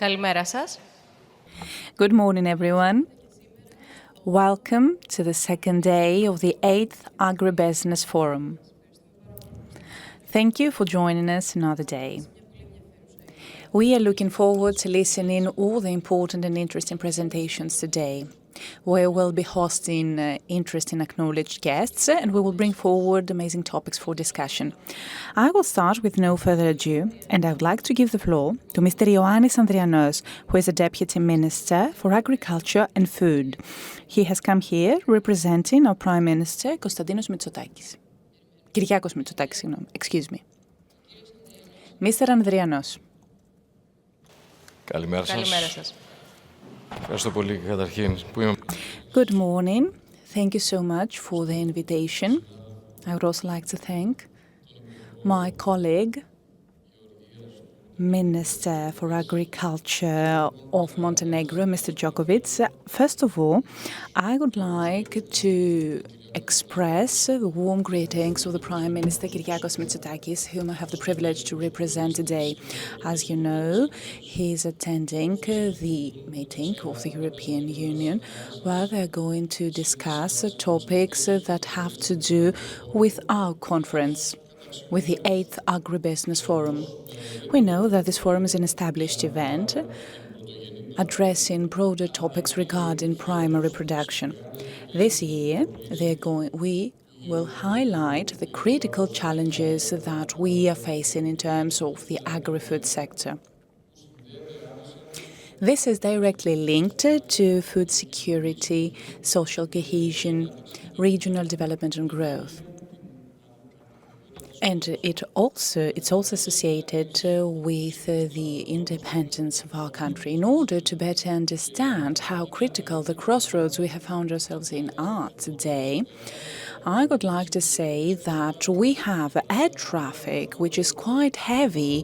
Καλημέρα σας. Good morning, everyone. Welcome to the second day of the 8th AgriBusiness Forum. Thank you for joining us another day. We are looking forward to listening all the important and interesting presentations today. We will be hosting interesting acknowledged guests and we will bring forward amazing topics for discussion. I will start with no further ado and I would like to give the floor to Mr. Ioannis Andrianos, who is the Deputy Minister for Agriculture and Food. He has come here representing our Prime Minister, Konstantinos Mitsotakis. Kyriakos Mitsotakis, excuse me. Mr. Andrianos. Καλημέρα σας. Ευχαριστώ πολύ καταρχήν που είμαι. Good morning. Thank you so much for the invitation. I would also like to thank my colleague, Minister for Agriculture of Montenegro, Mr. Djokovic. First of all, I would like to express the warm greetings of the Prime Minister Kyriakos Mitsotakis, whom I have the privilege to represent today. As you know, he is attending the meeting of the European Union, where they're going to discuss topics that have to do with our conference, with the 8th AgriBusiness Forum. We know that this forum is an established event addressing broader topics regarding primary production. This year, we will highlight the critical challenges that we are facing in terms of the agri-food sector. This is directly linked to food security, social cohesion, regional development and growth. And it's also associated with the independence of our country. In order to better understand how critical the crossroads we have found ourselves in are today, I would like to say that we have air traffic which is quite heavy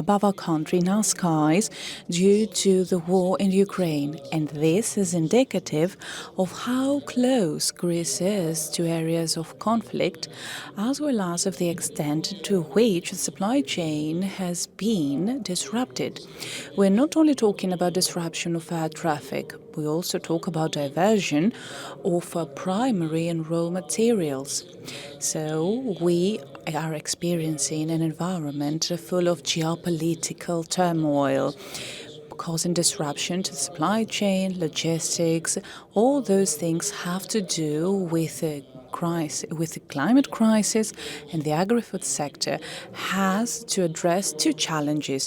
above our country, in our skies, due to the war in Ukraine. And this is indicative of how close Greece is to areas of conflict, as well as of the extent to which the supply chain has been disrupted. We're not only talking about disruption of air traffic, we also talk about diversion of primary and raw materials. So we are experiencing an environment full of geopolitical turmoil, causing disruption to the supply chain, logistics. All those things have to do with the climate crisis, and the agri-food sector has to address two challenges: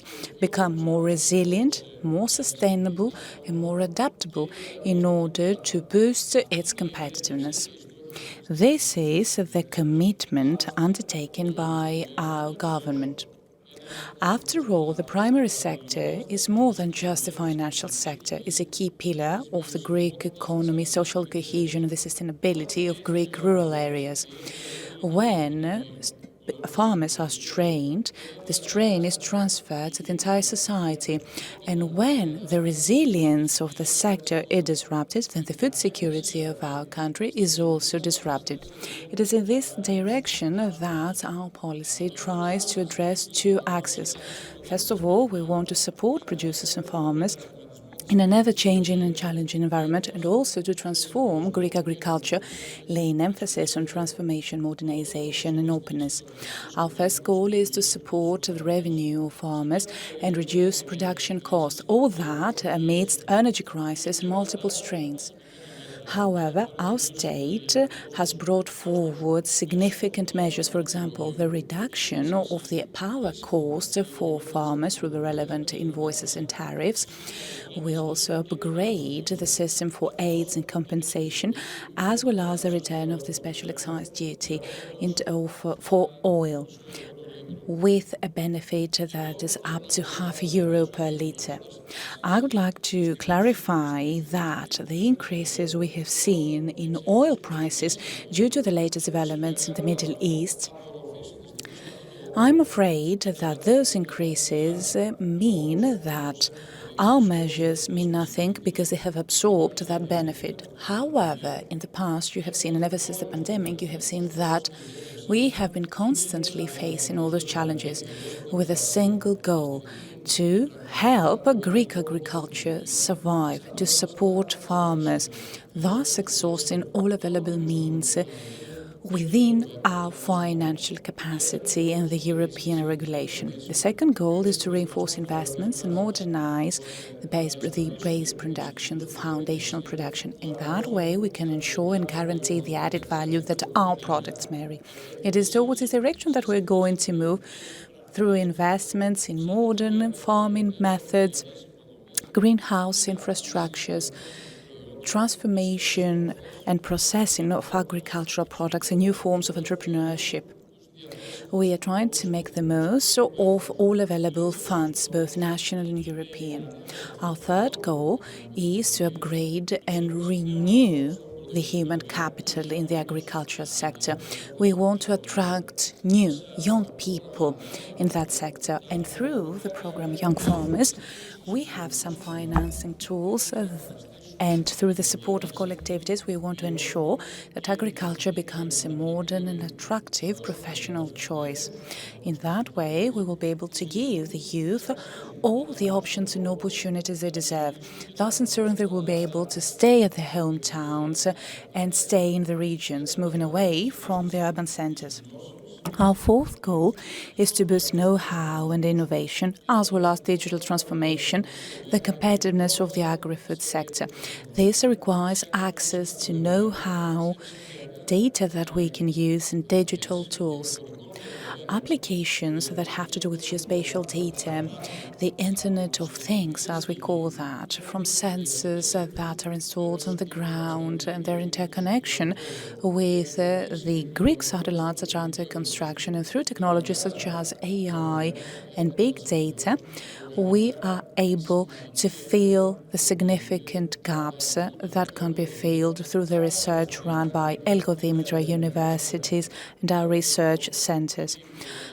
become more resilient, more sustainable and more adaptable in order to boost its competitiveness. This is the commitment undertaken by our government. After all, the primary sector is more than just a financial sector. It's a key pillar of the Greek economy, social cohesion, and the sustainability of Greek rural areas. When farmers are strained, the strain is transferred to the entire society. And when the resilience of the sector is disrupted, then the food security of our country is also disrupted. It is in this direction that our policy tries to address two axes. First of all, we want to support producers and farmers in an ever-changing and challenging environment, and also to transform Greek agriculture, laying emphasis on transformation, modernization and openness. Our first goal is to support the revenue of farmers and reduce production costs, all that amidst energy crisis and multiple strains. However, our state has brought forward significant measures, for example, the reduction of the power cost for farmers through the relevant invoices and tariffs. We also upgrade the system for aids and compensation, as well as the return of the special excise duty for oil, with a benefit that is up to €0.50 per litre. I would like to clarify that the increases we have seen in oil prices due to the latest developments in the Middle East, I'm afraid that those increases mean that our measures mean nothing because they have absorbed that benefit. However, in the past, you have seen, and ever since the pandemic, you have seen that We have been constantly facing all those challenges with a single goal: to help Greek agriculture survive, to support farmers, thus exhausting all available means within our financial capacity and the European regulation. The second goal is to reinforce investments and modernize the base production, the foundational production. In that way, we can ensure and guarantee the added value that our products carry. It is towards this direction that we're going to move through investments in modern farming methods, greenhouse infrastructures, transformation and processing of agricultural products and new forms of entrepreneurship. We are trying to make the most of all available funds, both national and European. Our third goal is to upgrade and renew the human capital in the agricultural sector. We want to attract new, young people in that sector. And through the program Young Farmers, we have some financing tools and through the support of collectivities, we want to ensure that agriculture becomes a modern and attractive professional choice. In that way, we will be able to give the youth all the options and opportunities they deserve, thus ensuring they will be able to stay at their hometowns and stay in the regions, moving away from the urban centres. Our fourth goal is to boost know-how and innovation, as well as digital transformation, the competitiveness of the agri-food sector. This requires access to know-how, data that we can use, and digital tools. Applications that have to do with geospatial data, the Internet of Things, as we call that, from sensors that are installed on the ground and their interconnection with the Greek satellites that are under construction, and through technologies such as AI and big data, we are able to fill the significant gaps that can be filled through the research run by Elgodimitra universities and our research centres.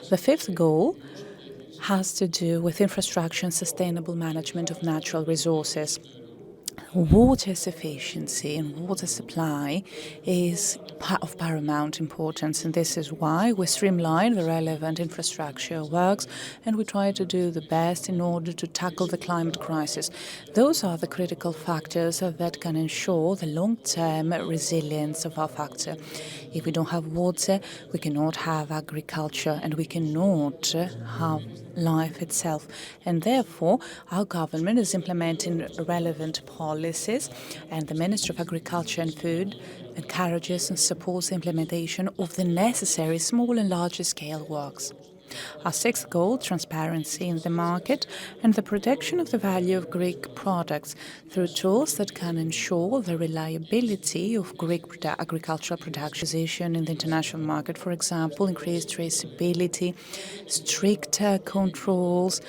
The fifth goal has to do with infrastructure and sustainable management of natural resources. Water sufficiency and water supply is of paramount importance, and this is why we streamline the relevant infrastructure works and we try to do the best in order to tackle the climate crisis. Those are the critical factors that can ensure the long-term resilience of our factor. If we don't have water, we cannot have agriculture and we cannot have life itself. And therefore, our government is implementing relevant policies, and the Ministry of Agriculture and Food encourages and supports the implementation of the necessary small and larger scale works. Our sixth goal, transparency in the market and the protection of the value of Greek products through tools that can ensure the reliability of Greek agricultural production in the international market. For example, increased traceability, stricter controls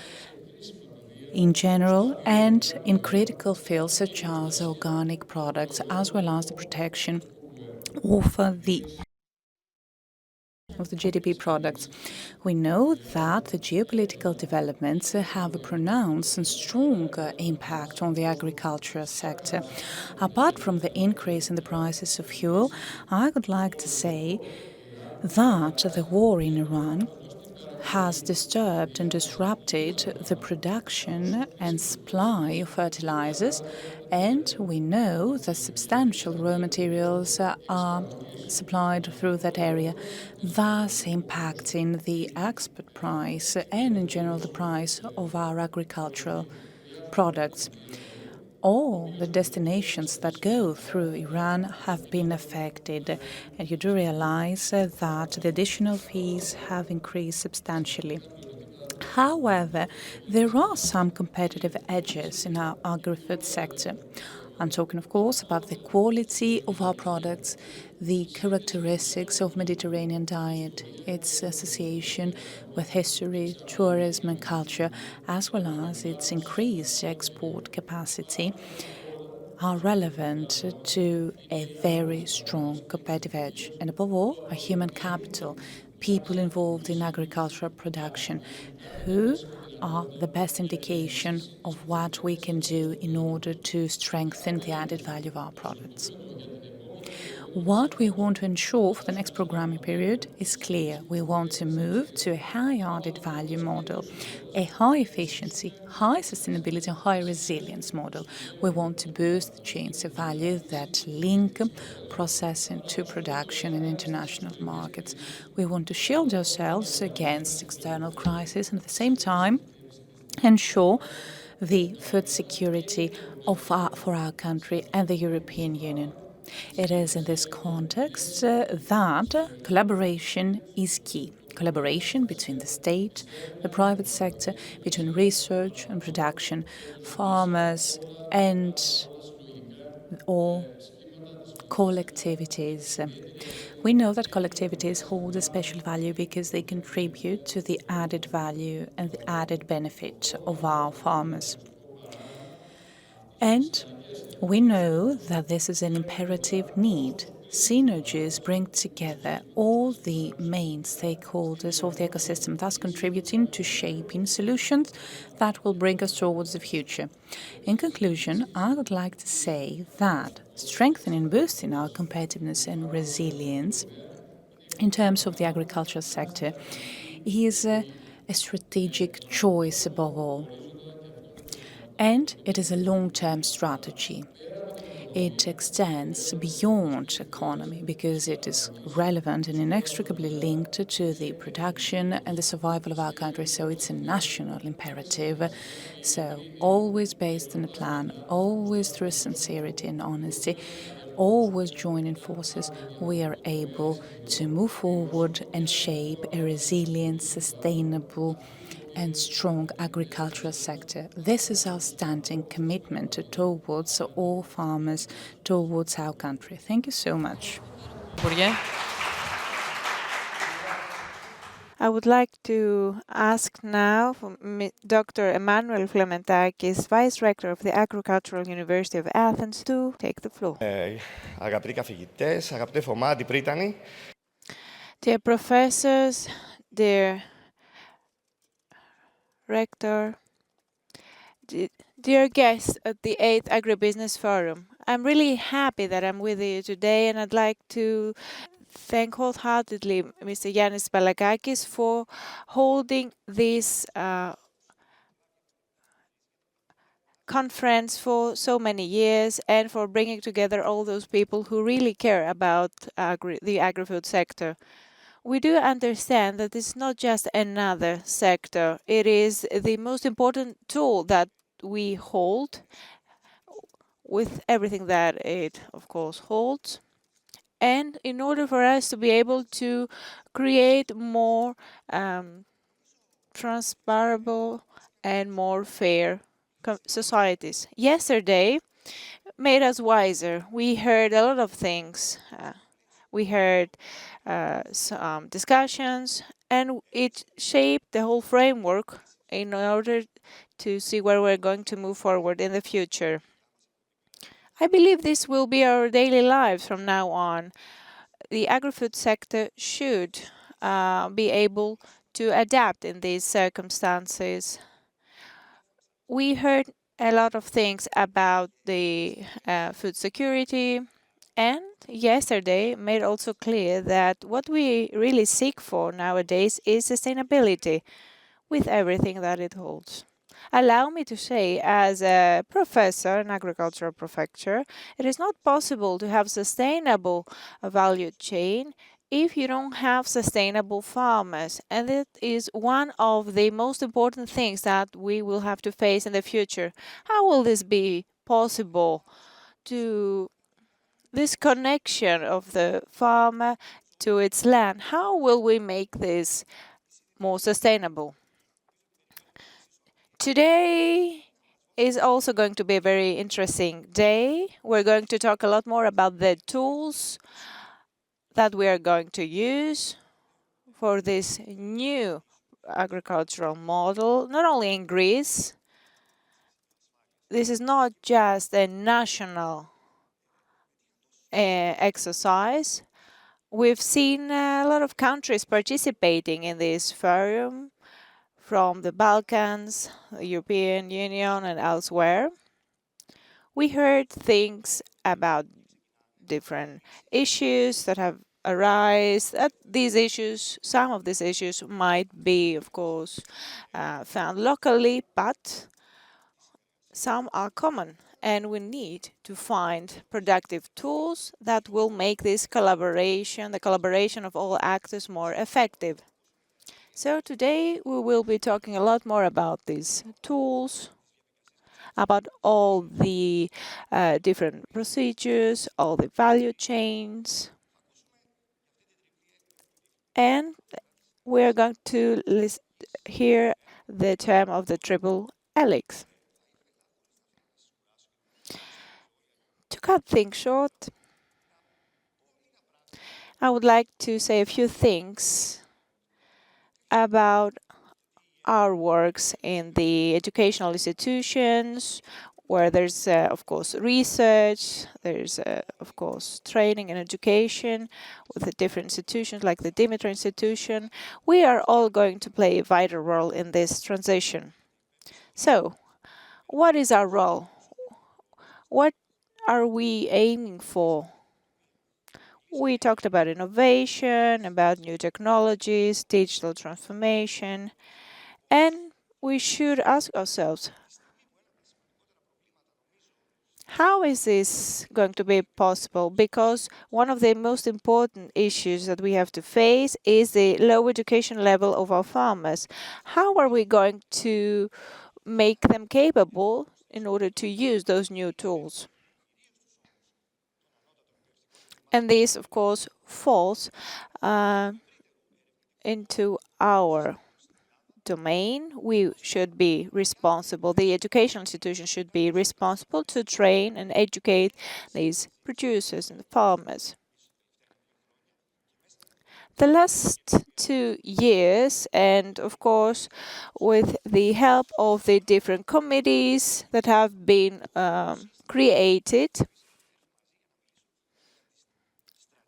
in general, and in critical fields such as organic products, as well as the protection of the GDP products. We know that the geopolitical developments have a pronounced and strong impact on the agricultural sector. Apart from the increase in the prices of fuel, I would like to say that the war in Iran has disturbed and disrupted the production and supply of fertilizers, and we know that substantial raw materials are supplied through that area, thus impacting the export price and in general the price of our agricultural products. All the destinations that go through Iran have been affected, and you do realize that the additional fees have increased substantially. However, there are some competitive edges in our agri-food sector. I'm talking, of course, about the quality of our products, the characteristics of Mediterranean diet, its association with history, tourism and culture, as well as its increased export capacity, are relevant to a very strong competitive edge. And above all, a human capital, people involved in agricultural production, who are the best indication of what we can do in order to strengthen the added value of our products. What we want to ensure for the next programming period is clear. We want to move to a high added value model, a high efficiency, high sustainability, and high resilience model. We want to boost the chains of value that link processing to production in international markets. We want to shield ourselves against external crises and at the same time ensure the food security for our country and the European Union. It is in this context that collaboration is key. Collaboration between the state, the private sector, between research and production, farmers and all collectivities. We know that collectivities hold a special value because they contribute to the added value and the added benefit of our farmers. And we know that this is an imperative need. Synergies bring together all the main stakeholders of the ecosystem, thus contributing to shaping solutions that will bring us towards the future. In conclusion, I would like to say that strengthening and boosting our competitiveness and resilience in terms of the agricultural sector is a strategic choice above all. And it is a long-term strategy. It extends beyond economy because it is relevant and inextricably linked to the production and the survival of our country. So it's a national imperative. So always based on a plan, always through sincerity and honesty, always joining forces, we are able to move forward and shape a resilient, sustainable and strong agricultural sector. This is our standing commitment towards all farmers, towards our country. Thank you so much. I would like to ask now for Dr. Emmanuel Flemetakis, Vice-Rector of the Agricultural University of Athens, to take the floor. Αγαπητοί καθηγητές, αγαπητέ Θωμά, αντιπρίτανοι. Dear professors, dear Rector, dear guests at the 8th AgriBusiness Forum, I'm really happy that I'm with you today, and I'd like to thank wholeheartedly Mr. Giannis Balakakis for holding this conference for so many years and for bringing together all those people who really care about the agri-food sector. We do understand that it's not just another sector. It is the most important tool that we hold with everything that it, of course, holds. And in order for us to be able to create more transparable and more fair societies. Yesterday made us wiser. We heard a lot of things. We heard some discussions, and it shaped the whole framework in order to see where we're going to move forward in the future. I believe this will be our daily lives from now on. The agri-food sector should be able to adapt in these circumstances. We heard a lot of things about the food security, and yesterday made also clear that what we really seek for nowadays is sustainability with everything that it holds. Allow me to say, as a professor, an agricultural professor, it is not possible to have sustainable value chain if you don't have sustainable farmers. And that is one of the most important things that we will have to face in the future. How will this be possible to this connection of the farmer to its land? How will we make this more sustainable? Today is also going to be a very interesting day. We're going to talk a lot more about the tools that we are going to use for this new agricultural model, not only in Greece. This is not just a national exercise. We've seen a lot of countries participating in this forum from the Balkans, the European Union, and elsewhere. We heard things about different issues that have arise. These issues, some of these issues might be, of course, found locally, but some are common, and we need to find productive tools that will make this collaboration, the collaboration of all actors, more effective. So today we will be talking a lot more about these tools, about all the different procedures, all the value chains, and we're going to hear the term of the triple helix. To cut things short, I would like to say a few things about our works in the educational institutions, where there's, of course, research, there's, of course, training and education with the different institutions like the Dpt institution. We are all going to play a vital role in this transition. So, what is our role? What are we aiming for? We talked about innovation, about new technologies, digital transformation, and we should ask ourselves, how is this going to be possible? Because one of the most important issues that we have to face is the low education level of our farmers. How are we going to make them capable in order to use those new tools? And this, of course, falls into our domain. We should be responsible. The educational institution should be responsible to train and educate these producers and the farmers. The last 2 years, and of course, with the help of the different committees that have been created,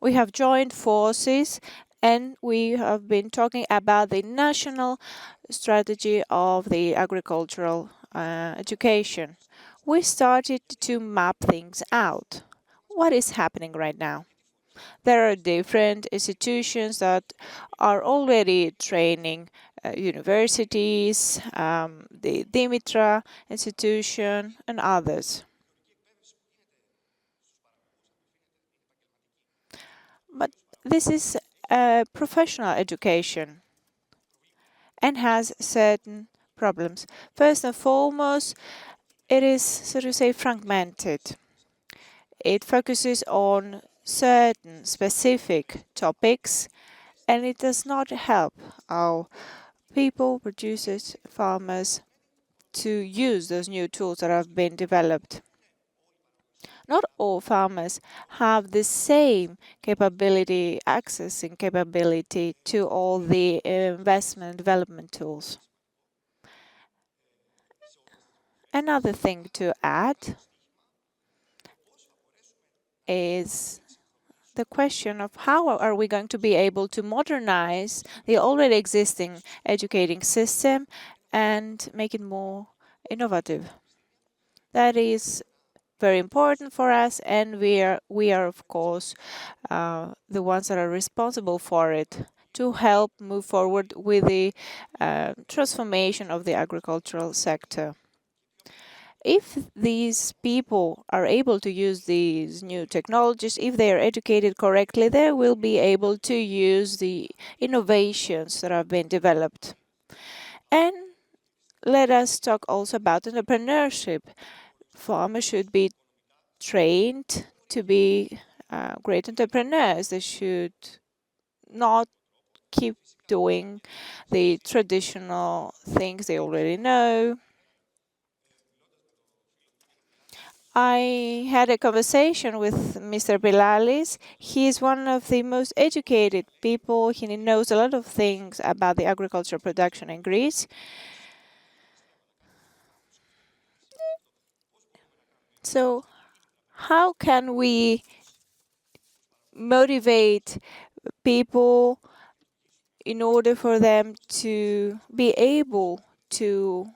we have joined forces and we have been talking about the national strategy of the agricultural education. We started to map things out. What is happening right now? There are different institutions that are already training universities, the Dpt institution, and others. But this is a professional education and has certain problems. First and foremost, it is, so to say, fragmented. It focuses on certain specific topics, and it does not help our people, producers, farmers, to use those new tools that have been developed. Not all farmers have the same capability, accessing capability to all the investment and development tools. Another thing to add is the question of how are we going to be able to modernize the already existing educating system and make it more innovative. That is very important for us, and we are of course the ones that are responsible for it to help move forward with the transformation of the agricultural sector. If these people are able to use these new technologies, if they are educated correctly, they will be able to use the innovations that have been developed. And let us talk also about entrepreneurship. Farmers should be trained to be great entrepreneurs. They should not keep doing the traditional things they already know. I had a conversation with Mr. Bilalis. He is one of the most educated people. He knows a lot of things about the agricultural production in Greece. So how can we motivate people in order for them to be able to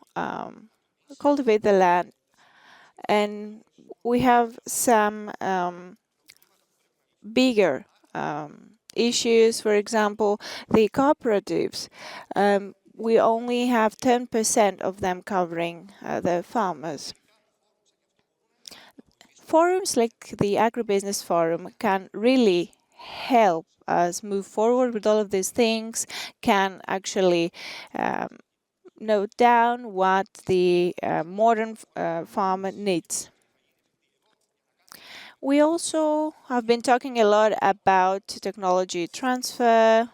cultivate the land? And we have some bigger issues. For example, the cooperatives. We only have 10% of them covering the farmers. Forums like the AgriBusiness Forum can really help us move forward with all of these things, can actually note down what the modern farmer needs. We also have been talking a lot about technology transfer,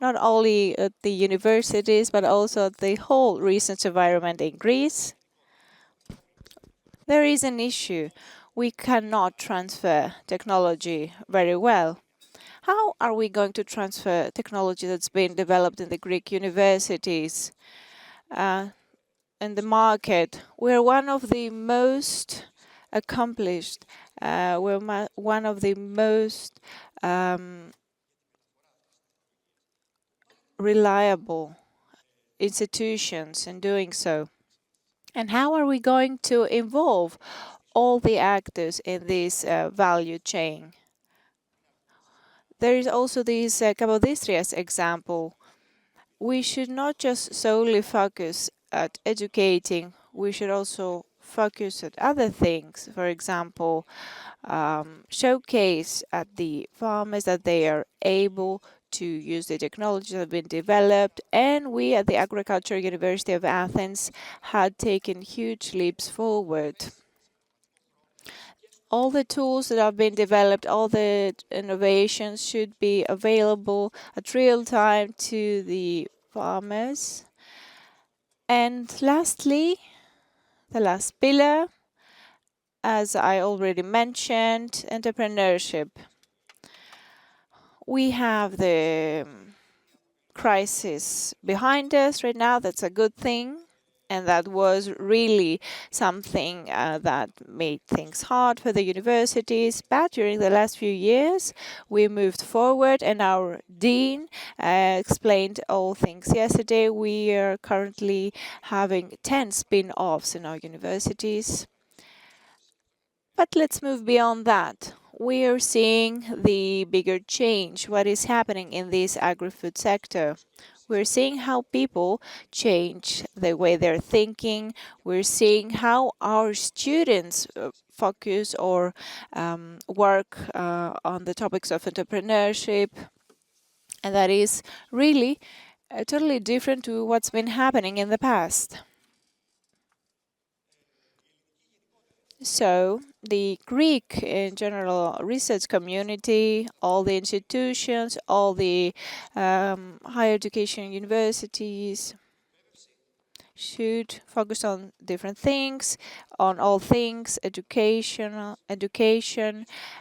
not only at the universities, but also the whole research environment in Greece. There is an issue. We cannot transfer technology very well. How are we going to transfer technology that's been developed in the Greek universities in the market? We're one of the most accomplished, we're one of the most reliable institutions in doing so. And how are we going to involve all the actors in this value chain? There is also this Capodistrias example. We should not just solely focus at educating, we should also focus at other things. For example, showcase at the farmers that they are able to use the technologies that have been developed. And we at the Agricultural University of Athens had taken huge leaps forward. All the tools that have been developed, all the innovations should be available at real time to the farmers. And lastly, the last pillar, as I already mentioned, entrepreneurship. We have the crisis behind us right now. That's a good thing. And that was really something that made things hard for the universities. But during the last few years, we moved forward, and our dean explained all things yesterday. We are currently having 10 spin-offs in our universities. But let's move beyond that. We are seeing the bigger change, what is happening in this agri-food sector. We're seeing how people change the way they're thinking. We're seeing how our students focus or work on the topics of entrepreneurship. And that is really totally different to what's been happening in the past. So the Greek in general research community, all the institutions, all the higher education universities should focus on different things, on all things, education,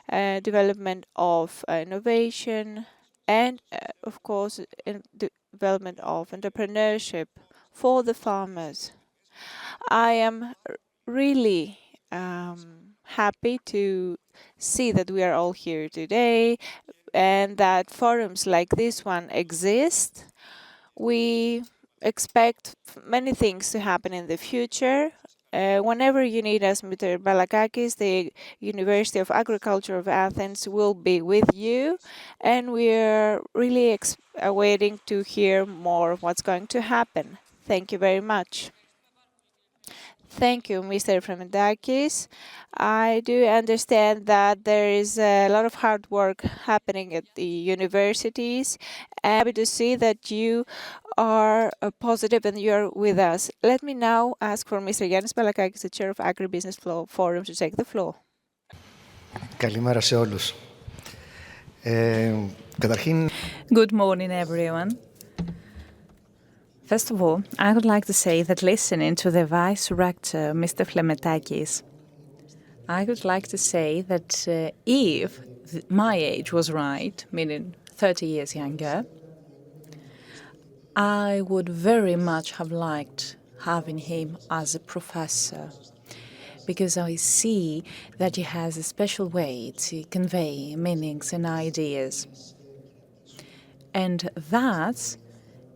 development of innovation, and of course, development of entrepreneurship for the farmers. I am really happy to see that we are all here today and that forums like this one exist. We expect many things to happen in the future. Whenever you need us, Mr. Balakakis, the University of Agriculture of Athens will be with you, and we are really awaiting to hear more of what's going to happen. Thank you very much. Thank you, Mr. Flemetakis. I do understand that there is a lot of hard work happening at the universities. I'm happy to see that you are positive and you're with us. Let me now ask for Mr. Giannis Balakakis, the chair of AgriBusiness Forum, to take the floor. Καλημέρα σε όλους. Καταρχήν... Good morning, everyone. First of all, I would like to say that listening to the Vice-Rector, Mr. Flemetakis, I would like to say that if my age was right, meaning 30 years younger, I would very much have liked having him as a professor, because I see that he has a special way to convey meanings and ideas. And that's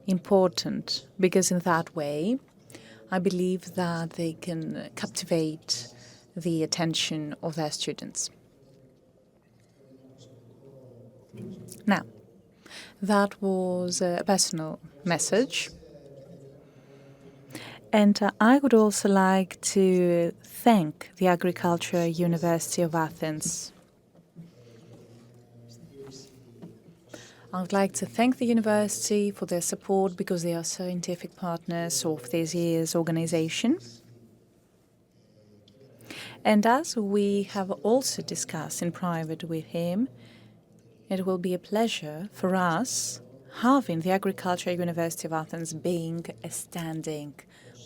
important, because in that way, I believe that they can captivate the attention of their students. Now, that was a personal message. And I would also like to thank the Agricultural University of Athens. I would like to thank the university for their support because they are scientific partners of this year's organization. And as we have also discussed in private with him, it will be a pleasure for us having the Agricultural University of Athens being a standing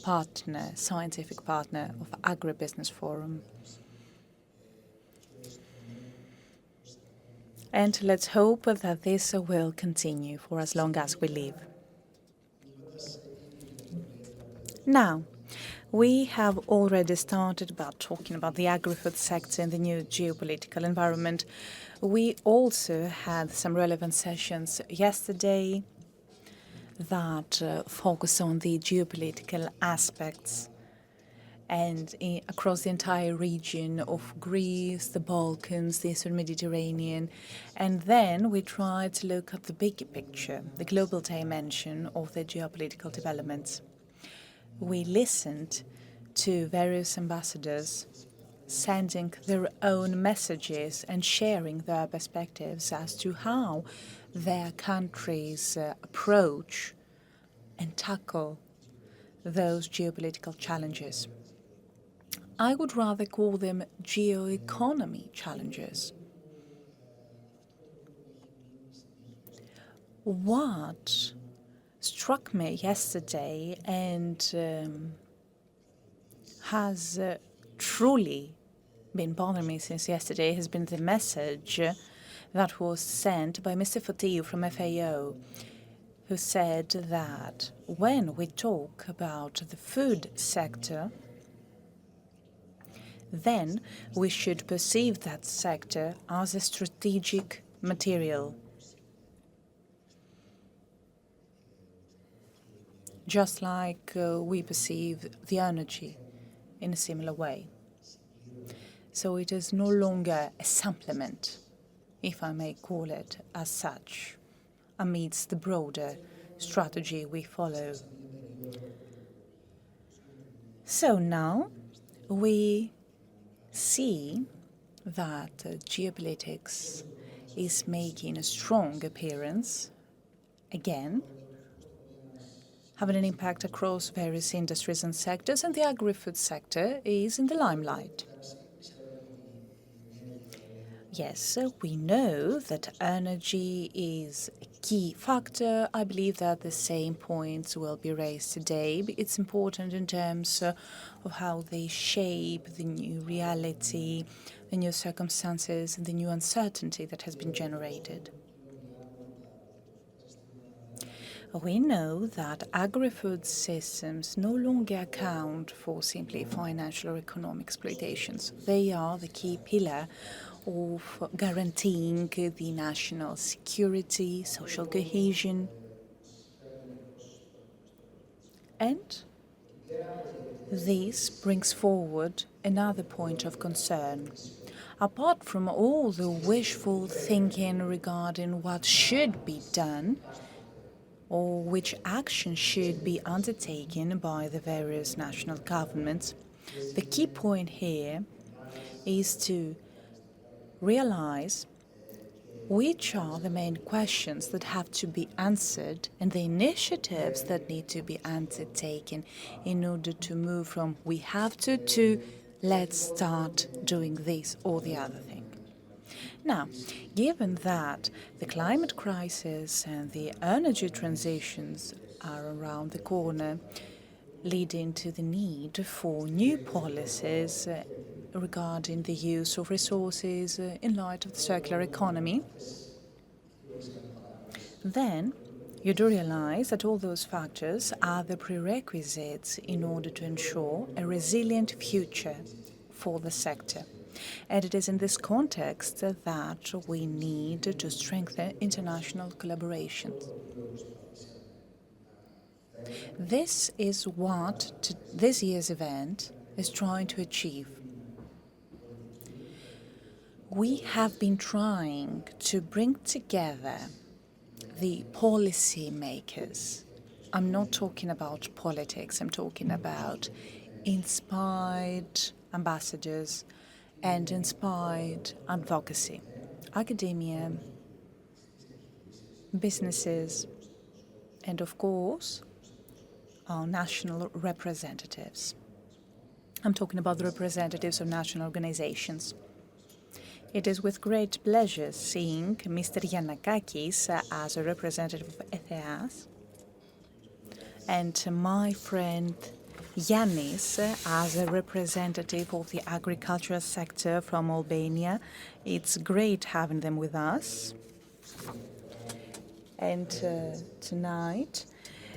partner, scientific partner of AgriBusiness Forum. And let's hope that this will continue for as long as we live. Now, we have already started about talking about the agri-food sector and the new geopolitical environment. We also had some relevant sessions yesterday that focus on the geopolitical aspects and across the entire region of Greece, the Balkans, the Eastern Mediterranean. And then we tried to look at the bigger picture, the global dimension of the geopolitical developments. We listened to various ambassadors sending their own messages and sharing their perspectives as to how their countries approach and tackle those geopolitical challenges. I would rather call them geoeconomy challenges. What struck me yesterday and has truly been bothering me since yesterday has been the message that was sent by Mr. Fotiu from FAO, who said that when we talk about the food sector, then we should perceive that sector as a strategic material. Just like we perceive the energy in a similar way. So it is no longer a supplement, if I may call it as such, amidst the broader strategy we follow. So now we see that geopolitics is making a strong appearance again, having an impact across various industries and sectors, and the agri-food sector is in the limelight. Yes, we know that energy is a key factor. I believe that the same points will be raised today. It's important in terms of how they shape the new reality, the new circumstances, and the new uncertainty that has been generated. We know that agri-food systems no longer account for simply financial or economic exploitations. They are the key pillar of guaranteeing the national security, social cohesion. And this brings forward another point of concern. Apart from all the wishful thinking regarding what should be done, or which action should be undertaken by the various national governments, the key point here is to realize which are the main questions that have to be answered and the initiatives that need to be undertaken in order to move from we have to let's start doing this or the other thing. Now, given that the climate crisis and the energy transitions are around the corner, leading to the need for new policies regarding the use of resources in light of the circular economy, then you do realize that all those factors are the prerequisites in order to ensure a resilient future for the sector. And it is in this context that we need to strengthen international collaboration. This is what this year's event is trying to achieve. We have been trying to bring together the policy makers. I'm not talking about politics, I'm talking about inspired ambassadors and inspired advocacy, academia, businesses, and of course, our national representatives. I'm talking about the representatives of national organizations. It is with great pleasure seeing Mr. Balakakis as a representative of Athens and my friend Giannis as a representative of the agricultural sector from Albania. It's great having them with us. And tonight,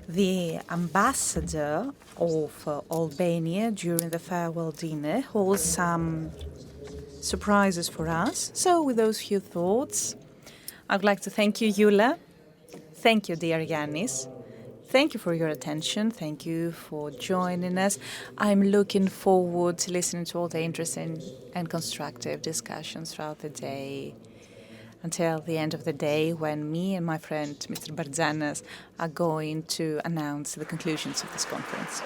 the ambassador of Albania during the farewell dinner holds some surprises for us. So with those few thoughts, I'd like to thank you, Yula. Thank you, dear Giannis. Thank you for your attention. Thank you for joining us. I'm looking forward to listening to all the interesting and constructive discussions throughout the day until the end of the day when me and my friend, Mr. Giannis, are going to announce the conclusions of this conference.